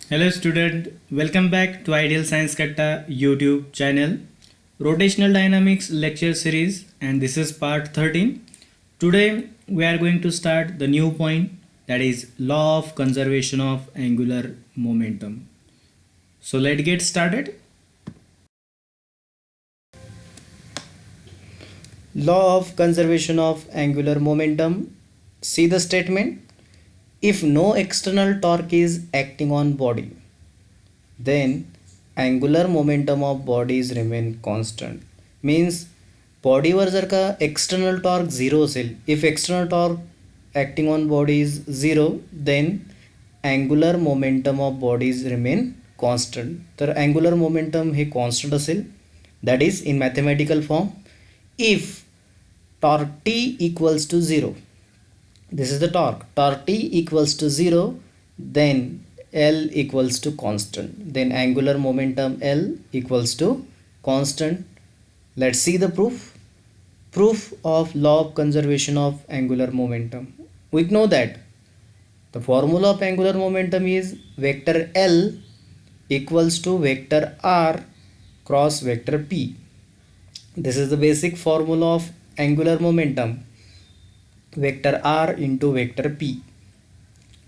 Hello student, welcome back to Ideal Science Katta YouTube channel, Rotational Dynamics lecture series, and this is part 13. Today we are going to start the new point, that is law of conservation of angular momentum. So let's get started. Law of conservation of angular momentum. See the statement. If no external torque is acting on body, then angular momentum of bodies remain constant. Means बॉडीवर जर का external torque zero असेल, if external torque acting on body is zero, then angular momentum of bodies remain constant. तर angular momentum हे constant असेल, that is in mathematical form if torque T equals to zero. This is the torque. Torque T equals to 0, then L equals to constant. Then angular momentum L equals to constant. Let's see the proof. Proof of law of conservation of angular momentum. We know that the formula of angular momentum is vector L equals to vector R cross vector P. This is the basic formula of angular momentum. Vector R into vector P.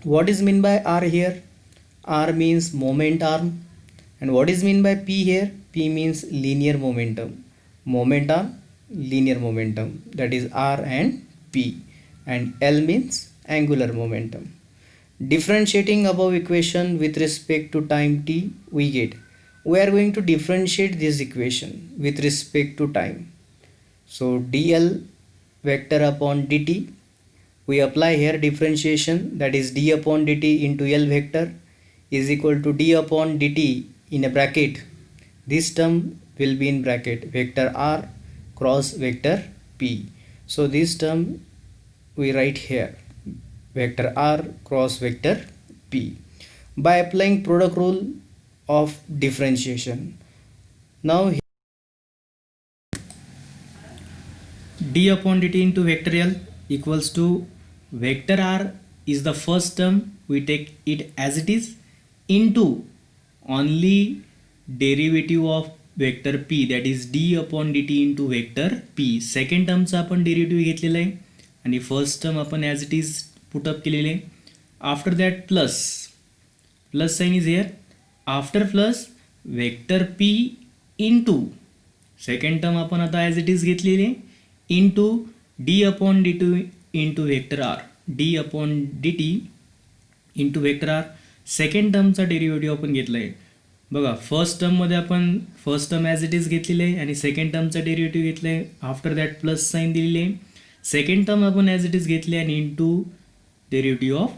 What is mean by R here? R means moment arm, and what is mean by P here? P means linear momentum. Moment arm, linear momentum, that is R and P, and L means angular momentum. Differentiating above equation with respect to time t, we are going to differentiate this equation with respect to time. So dl vector upon dt, we apply here differentiation, that is d upon dt into L vector is equal to d upon dt in a bracket. This term will be in bracket vector R cross vector P. So this term we write here vector R cross vector P by applying product rule of differentiation. Now d upon dt into vector L equals to vector R is the first term, we take it as it is, into only derivative of vector P, that is d upon dt into vector P. Second टर्मचा आपण derivative घेतलेला आहे आणि first term आपण as it is put up केलेले आहे. After that plus sign is here. After plus vector P into second term आपण आता ॲज इट इज घेतलेली आहे into D upon D two into vector R, D upon D T into vector R. Second टर्मचा derivative आपण घेतला आहे. बघा first टर्ममध्ये आपण first term as it is घेतलेलं आहे आणि सेकंड टर्मचा डेरिव्हेटिव्ह घेतला आहे. आफ्टर दॅट प्लस साईन दिलेली आहे. सेकंड टर्म आपण ॲज इट इज घेतले आणि into derivative of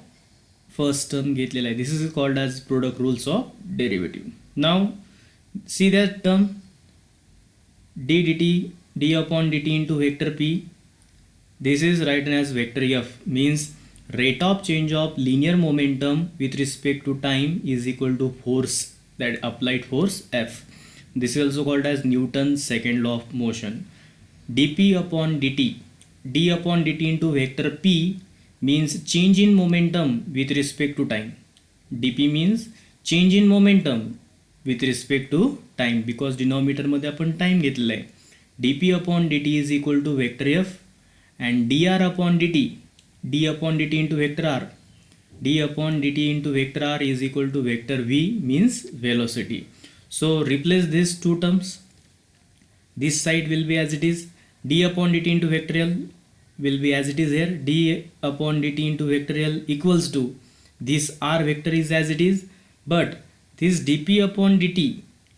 first term घेतलेला आहे. This is called as product rules of derivative. Now see that term D D T, D upon D T into vector P. This is written as vector F, means rate of change of linear momentum with respect to time is equal to force, that applied force F. This is also called as Newton's second law of motion. dp upon dt, d upon dt into vector P means change in momentum with respect to time. dp means change in momentum with respect to time, because denominator मध्ये आपण time घेतलेला आहे. dp upon dt is equal to vector F and dr upon dt, d upon dt into vector r, d upon dt into vector r is equal to vector v, means velocity. So replace these two terms. This side will be as it is, d upon dt into vector l will be as it is here, d upon dt into vector l equals to this r vector is as it is, but this dp upon dt,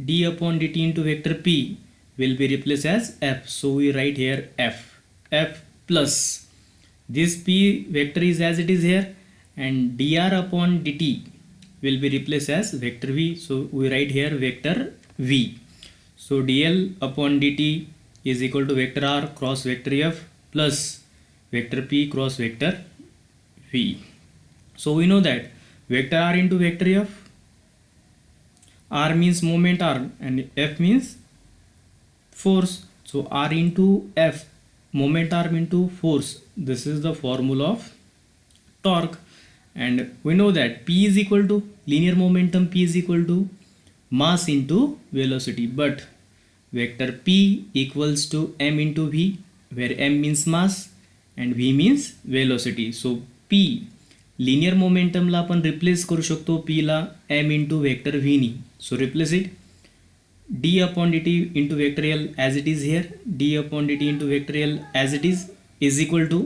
d upon dt into vector p will be replaced as f. So we write here f plus this p vector is as it is here, and dr upon dt will be replaced as vector v. So we write here vector v. So dl upon dt is equal to vector r cross vector f plus vector p cross vector v. So we know that vector r into vector f, r means moment arm and f means force. So r into f, moment arm into force, this is the formula of torque. and we know that P is equal to linear momentum, P is equal to mass into velocity, but vector P equals to m into v, where m means mass and v means velocity. So P linear momentum ला आपण replace करू शकतो P La m into vector v knee. So replace it, d upon dt into vector L as it is here, d upon dt into vector L as it is equal to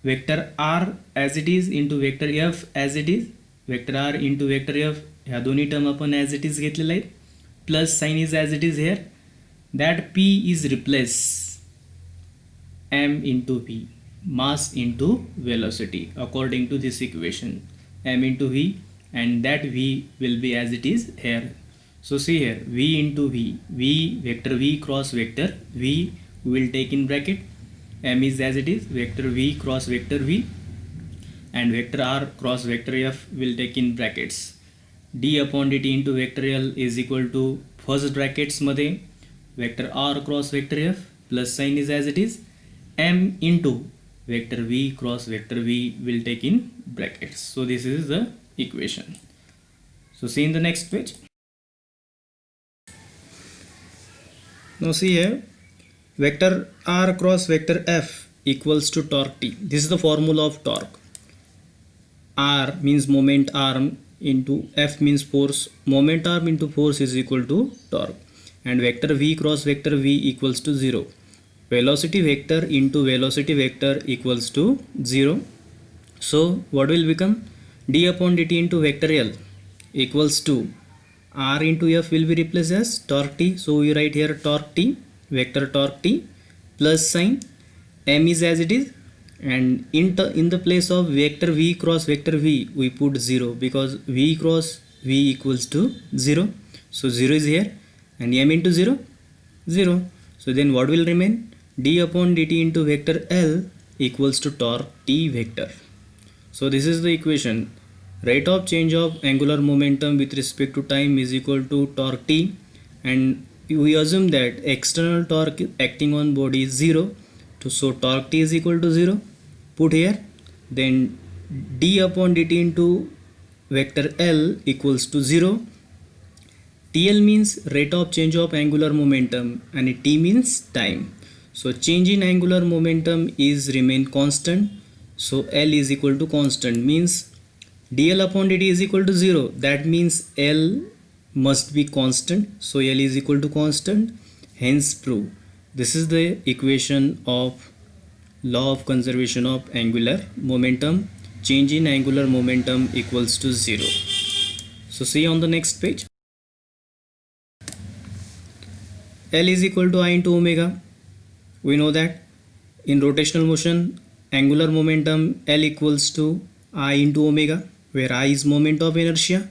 vector r as it is into vector f as it is, vector r into vector f ह्या दोन्ही term आपण as it is घेतलेलं आहे, plus sign is as it is here, that p is replace m into v, mass into velocity according to this equation, m into v, and that v will be as it is here. So see here, v into v vector v cross vector v we will take in bracket, m is as it is vector v cross vector v, and vector r cross vector f will take in brackets. d upon dt into vector L is equal to first brackets मध्ये vector r cross vector f plus sign is as it is m into vector v cross vector v will take in brackets. So this is the equation. So see in the next page. Now see here, vector r cross vector f equals to torque T. This is the formula of torque. R means moment arm into F means force, moment arm into force is equal to torque, and vector v cross vector v equals to 0. Velocity vector into velocity vector equals to 0. So what will become? d upon dt into vector L equals to r into f will be replaced as torque T. So we write here torque T, vector torque T, plus sign, m is as it is, and in the place of vector v cross vector v we put 0 because v cross v equals to 0. So 0 is here, and m into 0 0. So then what will remain? d upon dt into vector L equals to torque T vector. So this is the equation. Rate of change of angular momentum with respect to time is equal to torque T, and we assume that external torque acting on body is 0. So torque T is equal to 0. Put here, then d upon dt into vector L equals to 0. TL means rate of change of angular momentum and T means time. So change in angular momentum is remain constant. So L is equal to constant, means dl upon dt is equal to 0. That means L must be constant. So L is equal to constant. Hence prove. This is the equation of law of conservation of angular momentum. Change in angular momentum equals to 0. So see on the next page. L is equal to I into omega. We know that in rotational motion angular momentum L equals to I into omega, where I is moment of inertia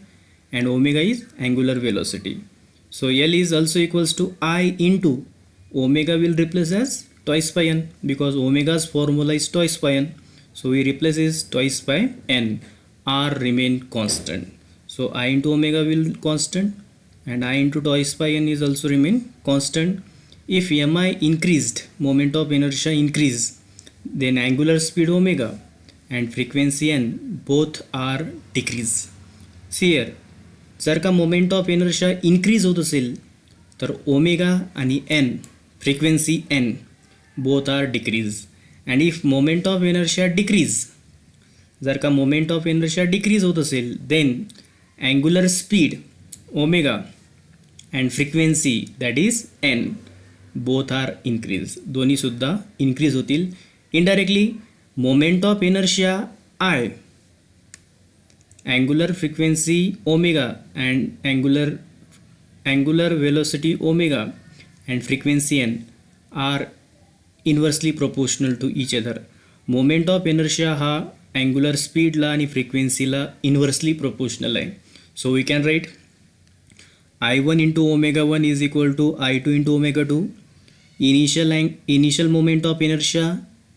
and omega is angular velocity. So L is also equals to I into omega will replace as twice by n because omega's formula is twice by n. So we replace is twice by n. R remain constant. So I into omega will constant, and I into twice by n is also remain constant. If mi increased, moment of inertia increase, then angular speed omega and frequency n both are decrease. See here, जर का moment of inertia increase होत असेल तर omega आणि n frequency n both are decrease, and if moment of inertia decrease, जर का moment of inertia decrease होत असेल, then angular speed omega and frequency that is n both are increase. दोन्ही सुद्धा increase होतील. Indirectly moment of inertia I, angular frequency omega and angular velocity omega and frequency n are inversely proportional to each other. Moment of inertia हा angular स्पीडला आणि फ्रिक्वेन्सीला inversely proportional आहे. So we can write I1 into omega 1 is equal to I2 into omega 2. Initial moment of inertia,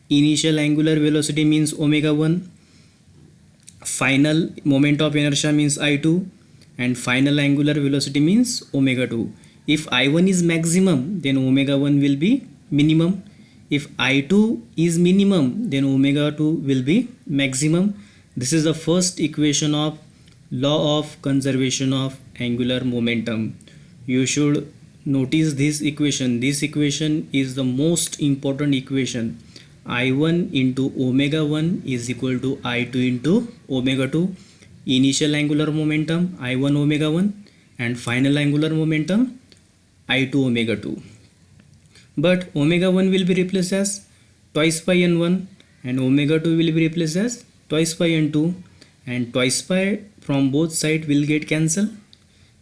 initial angular velocity means omega 1. Final moment of inertia means I2, and final angular velocity means omega 2. If I1 is maximum, then omega 1 will be minimum. If I2 is minimum, then omega 2 will be maximum. This is the first equation of law of conservation of angular momentum. You should notice this equation. This equation is the most important equation. I1 into omega 1 is equal to I2 into omega 2. Initial angular momentum I1 omega 1 and final angular momentum I2 omega 2. But omega 1 will be replaced as twice pi n1 and omega 2 will be replaced as twice pi n2, and twice pi from both sides will get cancelled.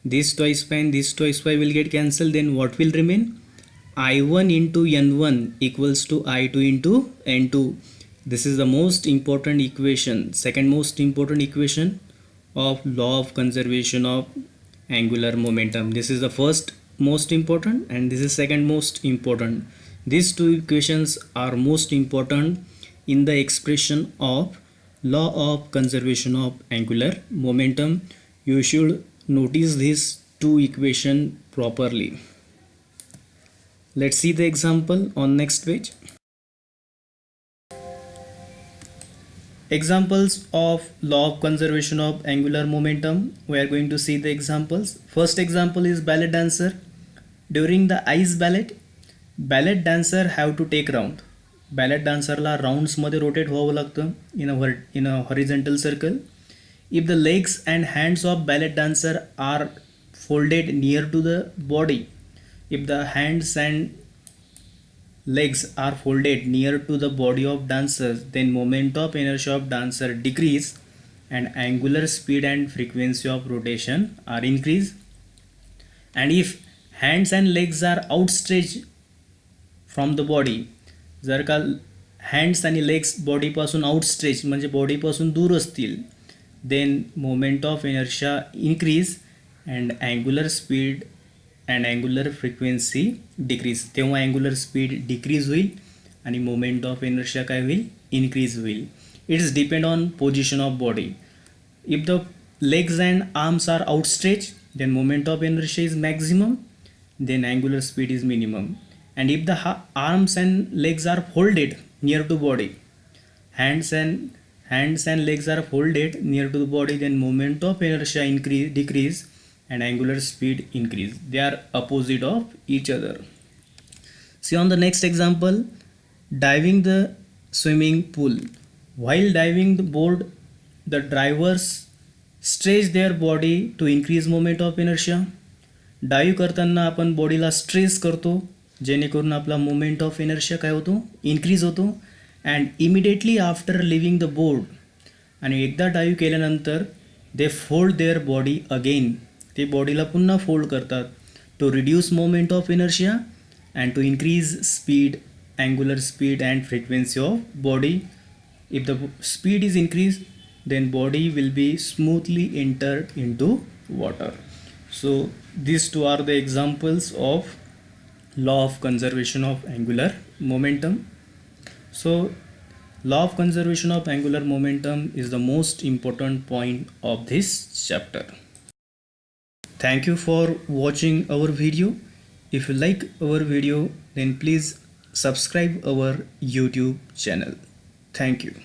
This twice pi and this twice pi will get cancelled. Then what will remain? I1 into n1 equals to I2 into n2. This is the most important equation, second most important equation of law of conservation of angular momentum. This is the first most important and this is second most important. These two equations are most important in the expression of law of conservation of angular momentum. You should notice these two equations properly. Let's see the example on next page. Examples of law of conservation of angular momentum. We are going to see the examples. First example is ballet dancer. During the ice ballet dancer have to take round. Ballet dancerला rounds मध्ये rotate व्हावं लागतं in a horizontal circle. If the legs and hands of ballet dancer are folded near to the body, if the hands and legs are folded near to the body of dancers, then moment of inertia of dancer decrease and angular speed and frequency of rotation are increased. And if hands and legs are outstretched from the body, जर का hands आणि legs बॉडीपासून outstretch म्हणजे बॉडीपासून दूर असतील, then moment of inertia increase and angular speed and angular frequency decrease. तेव्हा angular speed decrease होईल आणि मोमेंट ऑफ इनर्शिया काय होईल? इन्क्रीज होईल. It's depend on position of body. If the legs and arms are outstretched, then moment of inertia is maximum, then angular speed is minimum. And if the arms and legs are folded near to body, hands and legs are folded near to the body, then moment of inertia decrease and angular speed increase. They are opposite of each other. See on the next example, diving the swimming pool. While diving the board, the drivers stretch their body to increase moment of inertia. डाईव्ह करताना आपण बॉडीला stress करतो जेणेकरून आपला moment of inertia काय होतो? Increase होतो. And immediately after leaving the board, आणि एकदा डाईव्ह केल्यानंतर they fold their body again. ते बॉडीला पुन्हा फोल्ड करतात to reduce moment of inertia and to increase speed, angular speed and frequency of body. If the speed is increase, then body will be smoothly entered into water. So these two are the examples of law of conservation of angular momentum. So law of conservation of angular momentum is the most important point of this chapter. Thank you for watching our video. If you like our video, then please subscribe our YouTube channel. Thank you.